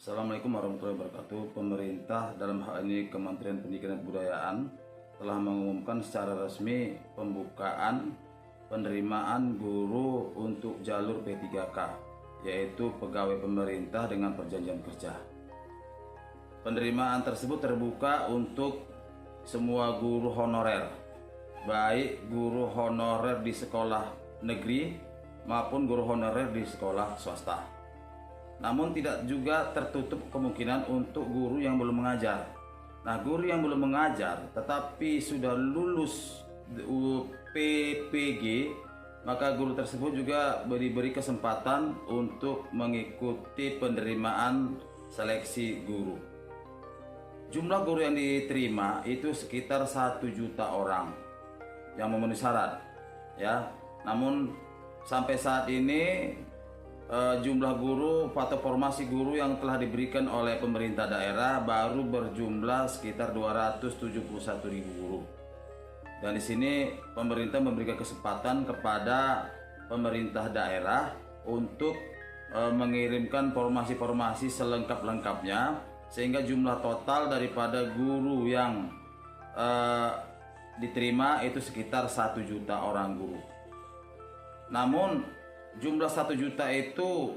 Assalamualaikum warahmatullahi wabarakatuh. Pemerintah dalam hal ini Kementerian Pendidikan dan Kebudayaan telah mengumumkan secara resmi pembukaan penerimaan guru untuk jalur P3K, yaitu pegawai pemerintah dengan perjanjian kerja. Penerimaan tersebut terbuka untuk semua guru honorer, baik guru honorer di sekolah negeri maupun guru honorer di sekolah swasta. Namun tidak juga tertutup kemungkinan untuk guru yang belum mengajar. Nah, guru yang belum mengajar tetapi sudah lulus PPG, maka guru tersebut juga diberi kesempatan untuk mengikuti penerimaan seleksi guru. Jumlah guru yang diterima itu sekitar 1 juta orang yang memenuhi syarat, ya. Namun sampai saat ini jumlah guru atau formasi guru yang telah diberikan oleh pemerintah daerah baru berjumlah sekitar 271.000 guru. Dan di sini pemerintah memberikan kesempatan kepada pemerintah daerah untuk mengirimkan formasi-formasi selengkap-lengkapnya, sehingga jumlah total daripada guru yang diterima itu sekitar 1 juta orang guru. Namun jumlah 1 juta itu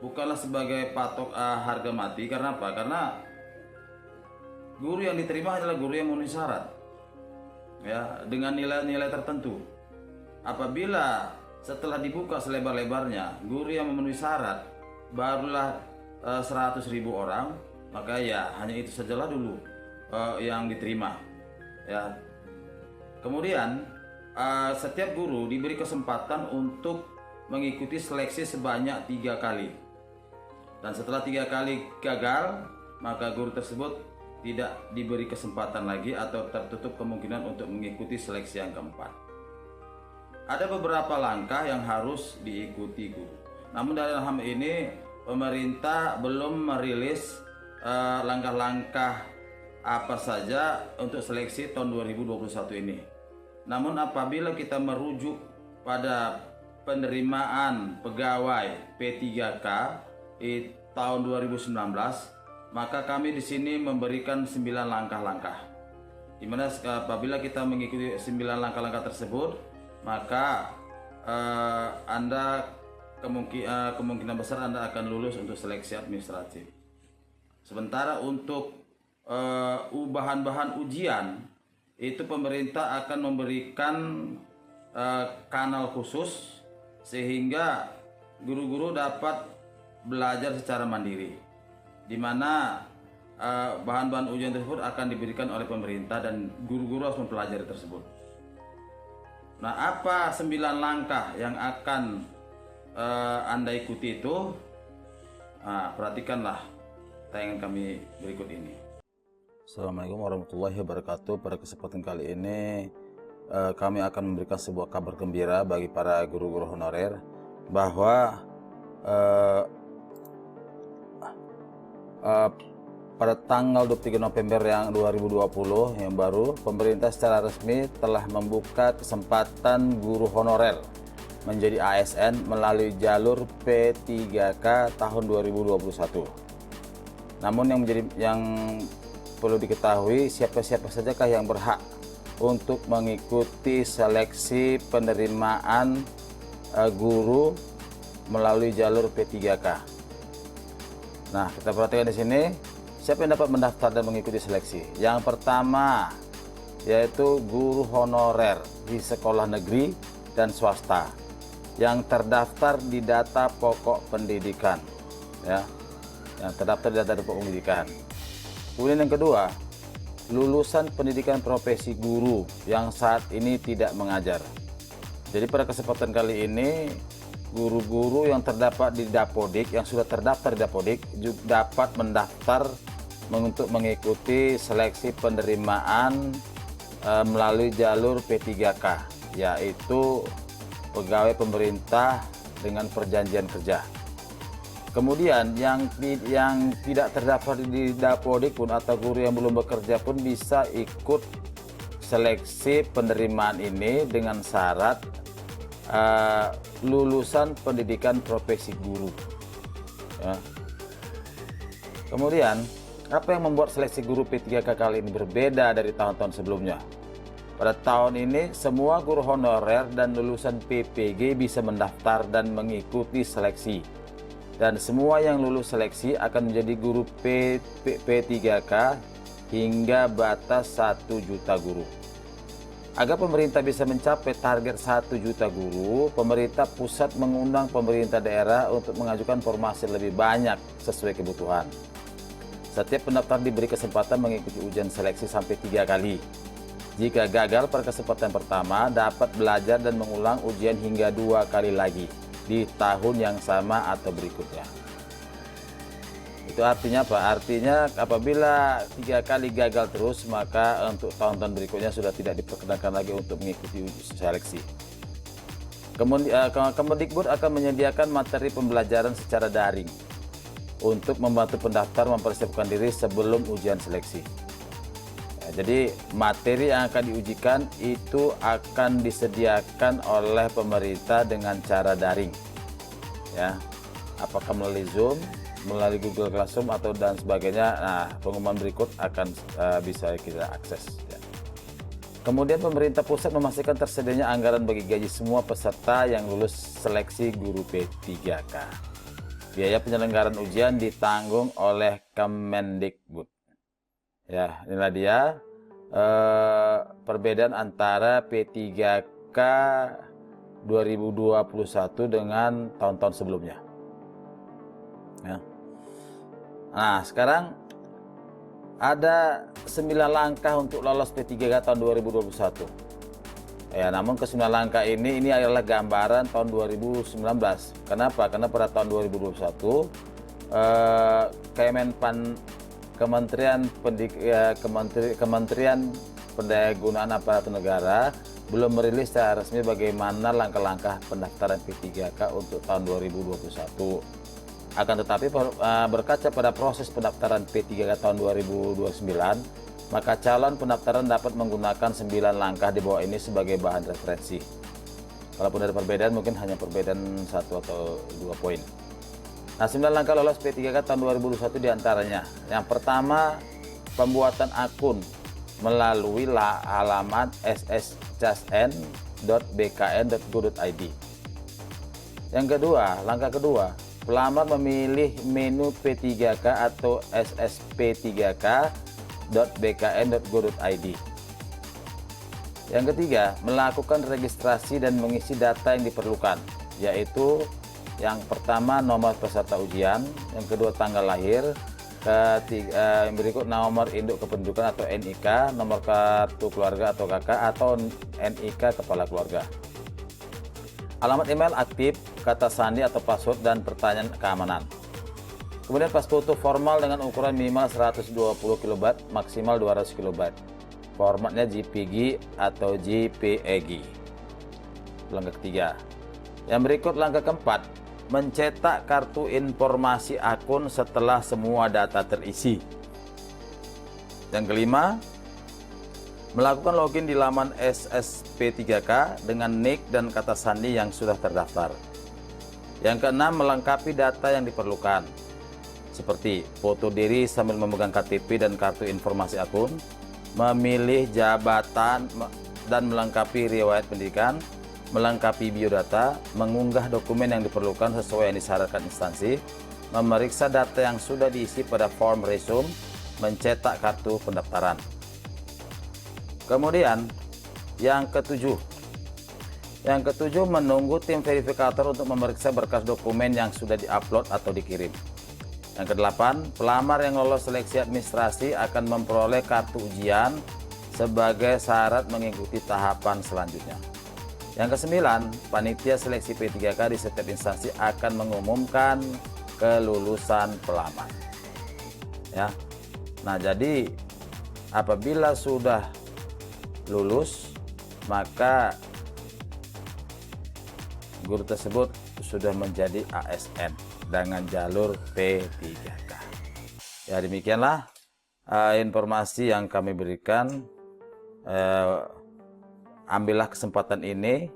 bukanlah sebagai patok harga mati. Karena apa? Karena guru yang diterima adalah guru yang memenuhi syarat, ya, dengan nilai-nilai tertentu. Apabila setelah dibuka selebar-lebarnya guru yang memenuhi syarat barulah 100.000 orang, maka ya hanya itu sajalah dulu yang diterima, ya. Kemudian setiap guru diberi kesempatan untuk mengikuti seleksi sebanyak 3 kali, dan setelah 3 kali gagal, maka guru tersebut tidak diberi kesempatan lagi atau tertutup kemungkinan untuk mengikuti seleksi yang keempat. Ada beberapa langkah yang harus diikuti guru. Namun dalam hal ini pemerintah belum merilis langkah-langkah apa saja untuk seleksi tahun 2021 ini. Namun apabila kita merujuk pada penerimaan pegawai P3K di tahun 2019, maka kami di sini memberikan 9 langkah-langkah. Di mana apabila kita mengikuti 9 langkah-langkah tersebut, maka Anda kemungkinan besar Anda akan lulus untuk seleksi administratif. Sementara untuk bahan-bahan ujian itu pemerintah akan memberikan kanal khusus sehingga guru-guru dapat belajar secara mandiri, di mana bahan-bahan ujian tersebut akan diberikan oleh pemerintah dan guru-guru harus mempelajari tersebut. Nah, apa 9 langkah yang akan Anda ikuti itu? Nah, perhatikanlah tayangan kami berikut ini. Assalamualaikum warahmatullahi wabarakatuh. Pada kesempatan kali ini kami akan memberikan sebuah kabar gembira bagi para guru-guru honorer bahwa pada tanggal 23 November yang 2020 yang baru, pemerintah secara resmi telah membuka kesempatan guru honorer menjadi ASN melalui jalur P3K tahun 2021. Namun yang perlu diketahui, siapa-siapa sajakah yang berhak untuk mengikuti seleksi penerimaan guru melalui jalur P3K. Nah, kita perhatikan di sini siapa yang dapat mendaftar dan mengikuti seleksi. Yang pertama yaitu guru honorer di sekolah negeri dan swasta yang terdaftar di data pokok pendidikan, ya, yang terdaftar di data pokok pendidikan. Kemudian yang kedua, lulusan pendidikan profesi guru yang saat ini tidak mengajar. Jadi pada kesempatan kali ini guru-guru yang terdapat di Dapodik, yang sudah terdaftar di Dapodik, juga dapat mendaftar untuk mengikuti seleksi penerimaan melalui jalur P3K, yaitu pegawai pemerintah dengan perjanjian kerja. Kemudian yang tidak terdaftar di Dapodik pun atau guru yang belum bekerja pun bisa ikut seleksi penerimaan ini dengan syarat lulusan pendidikan profesi guru. Ya. Kemudian, apa yang membuat seleksi guru P3K kali ini berbeda dari tahun-tahun sebelumnya? Pada tahun ini, semua guru honorer dan lulusan PPG bisa mendaftar dan mengikuti seleksi. Dan semua yang lulus seleksi akan menjadi guru P3K hingga batas 1 juta guru. Agar pemerintah bisa mencapai target 1 juta guru, pemerintah pusat mengundang pemerintah daerah untuk mengajukan formasi lebih banyak sesuai kebutuhan. Setiap pendaftar diberi kesempatan mengikuti ujian seleksi sampai 3 kali. Jika gagal pada kesempatan pertama, dapat belajar dan mengulang ujian hingga 2 kali lagi di tahun yang sama atau berikutnya. Itu artinya apa? Artinya apabila 3 kali gagal terus, maka untuk tahun-tahun berikutnya sudah tidak diperkenankan lagi untuk mengikuti uji seleksi. Kemendikbud akan menyediakan materi pembelajaran secara daring untuk membantu pendaftar mempersiapkan diri sebelum ujian seleksi. Jadi materi yang akan diujikan itu akan disediakan oleh pemerintah dengan cara daring, ya. Apakah melalui Zoom, melalui Google Classroom atau dan sebagainya. Nah, pengumuman berikut akan bisa kita akses. Ya. Kemudian pemerintah pusat memastikan tersedianya anggaran bagi gaji semua peserta yang lulus seleksi guru P3K. Biaya penyelenggaraan ujian ditanggung oleh Kemendikbud. Ya, inilah dia perbedaan antara P3K 2021 dengan tahun-tahun sebelumnya. Ya. Nah, sekarang ada 9 langkah untuk lolos P3K tahun 2021. Ya, namun ke 9 langkah ini adalah gambaran tahun 2019. Kenapa? Karena pada tahun 2021 Kementerian Pendayagunaan Aparatur Negara belum merilis secara resmi bagaimana langkah-langkah pendaftaran P3K untuk tahun 2021. Akan tetapi berkaca pada proses pendaftaran P3K tahun 2029, maka calon pendaftaran dapat menggunakan 9 langkah di bawah ini sebagai bahan referensi. Kalaupun ada perbedaan, mungkin hanya perbedaan 1 atau 2 poin. Nah, 9 langkah lolos P3K tahun 2021 diantaranya. Yang pertama, pembuatan akun melalui halaman sscasn.bkn.go.id. Yang kedua, langkah kedua, pelamar memilih menu P3K atau ssp3k.bkn.go.id. Yang ketiga, melakukan registrasi dan mengisi data yang diperlukan, yaitu yang pertama nomor peserta ujian, yang kedua tanggal lahir, yang berikut nomor induk kependudukan atau NIK, nomor kartu keluarga atau KK atau NIK kepala keluarga. Alamat email aktif, kata sandi atau password, dan pertanyaan keamanan. Kemudian pas foto formal dengan ukuran minimal 120 KB, maksimal 200 KB. Formatnya JPG atau JPEG. Langkah ketiga. Yang berikut langkah keempat, mencetak kartu informasi akun setelah semua data terisi. Yang kelima, melakukan login di laman SSP3K dengan nick dan kata sandi yang sudah terdaftar. Yang keenam, melengkapi data yang diperlukan, seperti foto diri sambil memegang KTP dan kartu informasi akun, memilih jabatan dan melengkapi riwayat pendidikan, melengkapi biodata, mengunggah dokumen yang diperlukan sesuai yang disyaratkan instansi, memeriksa data yang sudah diisi pada form resume, mencetak kartu pendaftaran. Kemudian yang ketujuh, menunggu tim verifikator untuk memeriksa berkas dokumen yang sudah diupload atau dikirim. Yang kedelapan, pelamar yang lolos seleksi administrasi akan memperoleh kartu ujian sebagai syarat mengikuti tahapan selanjutnya. Yang kesembilan, panitia seleksi P3K di setiap instansi akan mengumumkan kelulusan pelamar. Ya. Nah, jadi apabila sudah lulus, maka guru tersebut sudah menjadi ASN dengan jalur P3K. Ya, demikianlah informasi yang kami berikan. Ambillah kesempatan ini,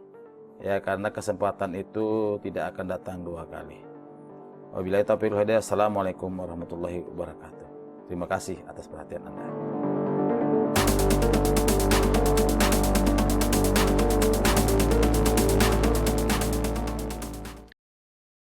ya, karena kesempatan itu tidak akan datang 2 kali. Wabillahi taufiq wal hidayah. Assalamualaikum warahmatullahi wabarakatuh. Terima kasih atas perhatian Anda.